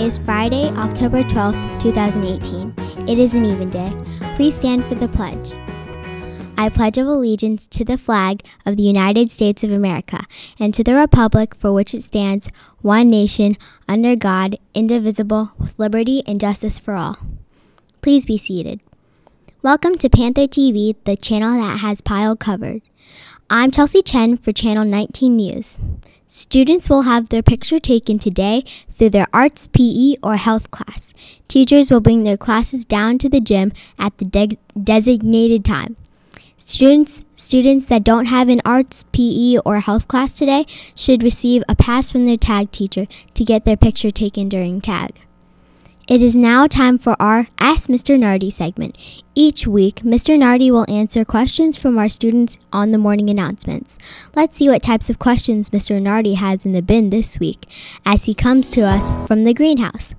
Today is Friday, October 12th, 2018. It is an even day. Please stand for the pledge. I pledge of allegiance to the flag of the United States of America and to the republic for which it stands, one nation, under God, indivisible, with liberty and justice for all. Please be seated. Welcome to Panther TV, the channel that has Pyle covered. I'm Chen for Channel 19 News. Students will have their picture taken today through their arts, PE, or health class. Teachers will bring their classes down to the gym at the designated time. Students that don't have an arts, PE, or health class today should receive a pass from their tag teacher to get their picture taken during tag. It is now time for our Ask Mr. Nardi segment. Each week, Mr. Nardi will answer questions from our students on the morning announcements. Let's see what types of questions Mr. Nardi has in the bin this week as he comes to us from the greenhouse.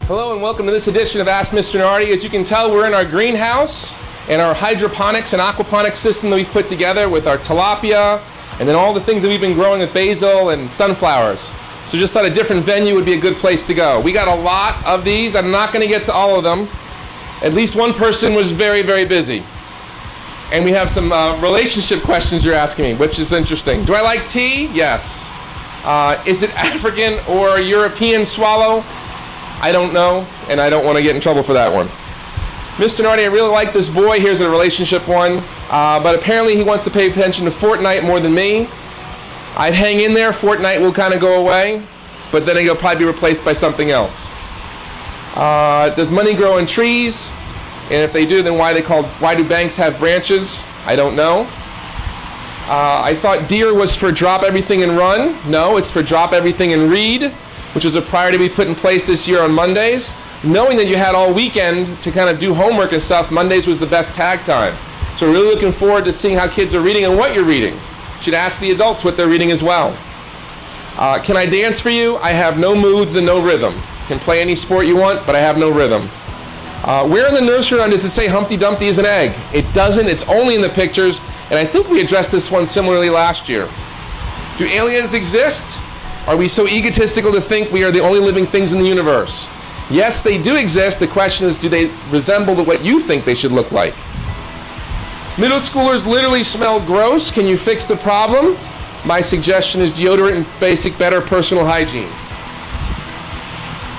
Hello and welcome to this edition of Ask Mr. Nardi. As you can tell, we're in our greenhouse and our hydroponics and aquaponics system that we've put together with our tilapia and then all the things that we've been growing with basil and sunflowers. So just thought a different venue would be a good place to go. We got a lot of these. I'm not going to get to all of them. At least one person was very, very busy. And we have some relationship questions you're asking me, which is interesting. Do I like tea? Yes. Is it African or European swallow? I don't know, and I don't want to get in trouble for that one. Mr. Nardi, I really like this boy. Here's a relationship one. But apparently he wants to pay attention to Fortnite more than me. I'd hang in there. Fortnite will kind of go away, but then it'll probably be replaced by something else. Does money grow in trees? And if they do, then why do banks have branches? I don't know. I thought deer was for drop everything and run. No, it's for drop everything and read, which is a priority we put in place this year on Mondays. Knowing that you had all weekend to kind of do homework and stuff, Mondays was the best tag time. So we're really looking forward to seeing how kids are reading and what you're reading. Should ask the adults what they're reading as well. Can I dance for you? I have no moods and no rhythm. Can play any sport you want, but I have no rhythm. Where in the nursery rhyme does it say Humpty Dumpty is an egg? It doesn't. It's only in the pictures, and I think we addressed this one similarly last year. Do aliens exist? Are we so egotistical to think we are the only living things in the universe? Yes, they do exist. The question is, do they resemble what you think they should look like? Middle schoolers literally smell gross. Can you fix the problem? My suggestion is deodorant and basic better personal hygiene.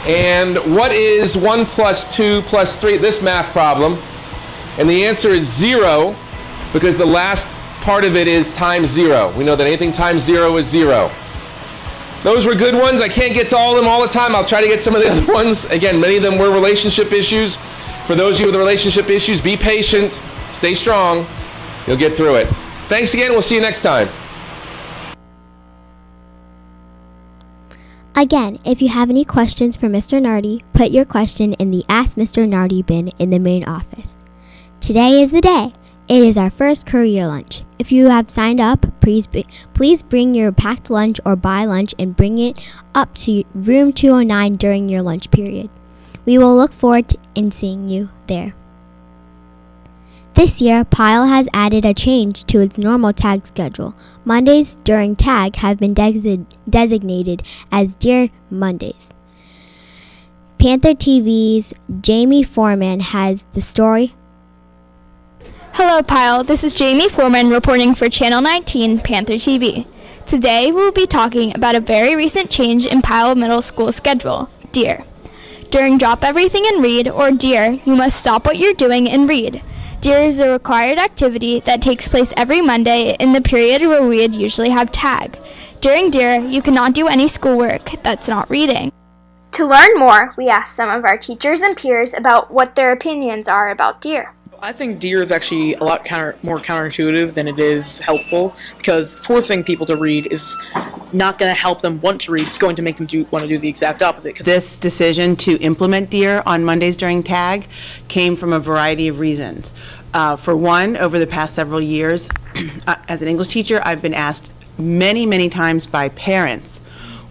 And what is 1 + 2 + 3, this math problem? And the answer is 0, because the last part of it is times 0. We know that anything times 0 is 0. Those were good ones. I can't get to all of them all the time. I'll try to get some of the other ones. Again, many of them were relationship issues. For those of you with relationship issues, be patient. Stay strong. You'll get through it. Thanks again. We'll see you next time. Again, if you have any questions for Mr. Nardi, put your question in the Ask Mr. Nardi bin in the main office. Today is the day. It is our first courier lunch. If you have signed up, please bring your packed lunch or buy lunch and bring it up to room 209 during your lunch period. We will look forward to seeing you there. This year, Pyle has added a change to its normal tag schedule. Mondays during tag have been designated as Dear Mondays. Panther TV's Jamie Foreman has the story. Hello, Pyle. This is Jamie Foreman reporting for Channel 19 Panther TV. Today, we'll be talking about a very recent change in Pyle Middle School schedule, Dear. During Drop Everything and Read, or Dear, you must stop what you're doing and read. Dear is a required activity that takes place every Monday in the period where we would usually have tag. During Dear, you cannot do any schoolwork that's not reading. To learn more, we asked some of our teachers and peers about what their opinions are about Dear. I think Dear is actually a lot more counterintuitive than it is helpful, because forcing people to read is not going to help them want to read. It's going to make them want to do the exact opposite. This decision to implement Dear on Mondays during tag came from a variety of reasons. For one, over the past several years, as an English teacher, I've been asked many, many times by parents,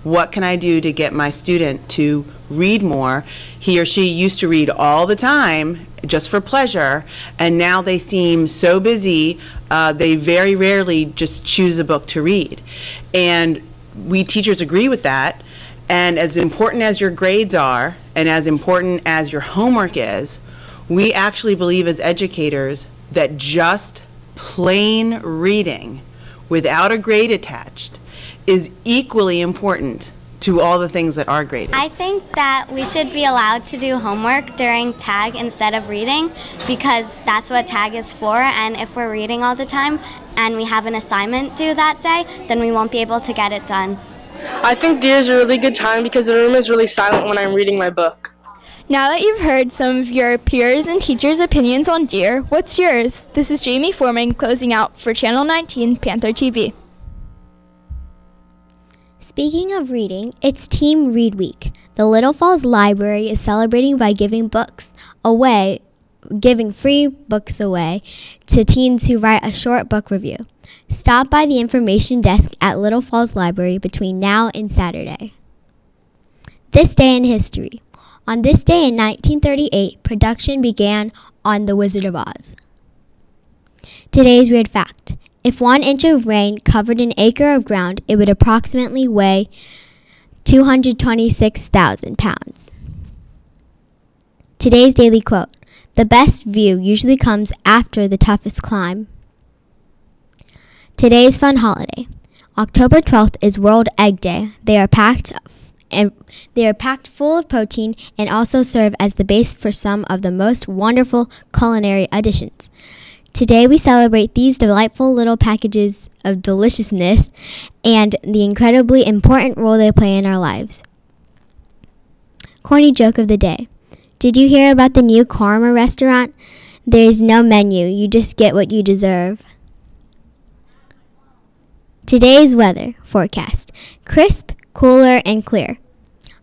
what can I do to get my student to read more? He or she used to read all the time just for pleasure, and now they seem so busy, they very rarely just choose a book to read. And we teachers agree with that. And as important as your grades are, and as important as your homework is, we actually believe as educators that just plain reading without a grade attached is equally important to all the things that are graded. I think that we should be allowed to do homework during tag instead of reading, because that's what tag is for, and if we're reading all the time and we have an assignment due that day, then we won't be able to get it done. I think Deer is a really good time because the room is really silent when I'm reading my book. Now that you've heard some of your peers and teachers' opinions on Deer, what's yours? This is Jamie Foreman closing out for Channel 19 Panther TV. Speaking of reading, it's Team Read Week. The Little Falls Library is celebrating by giving free books away to teens who write a short book review. Stop by the information desk at Little Falls Library between now and Saturday. This day in history. On this day in 1938, production began on The Wizard of Oz. Today's weird fact. If 1 inch of rain covered an acre of ground, it would approximately weigh 226,000 pounds. Today's daily quote. The best view usually comes after the toughest climb. Today's fun holiday. October 12th is World Egg Day. They are packed full of protein and also serve as the base for some of the most wonderful culinary additions. Today we celebrate these delightful little packages of deliciousness and the incredibly important role they play in our lives. Corny joke of the day. Did you hear about the new Karma restaurant? There is no menu. You just get what you deserve. Today's weather forecast. Crisp, cooler, and clear.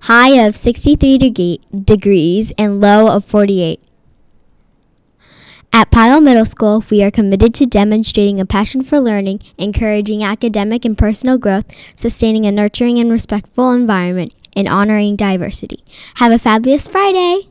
High of 63 degrees and low of 48. At Pyle Middle School, we are committed to demonstrating a passion for learning, encouraging academic and personal growth, sustaining a nurturing and respectful environment, and honoring diversity. Have a fabulous Friday!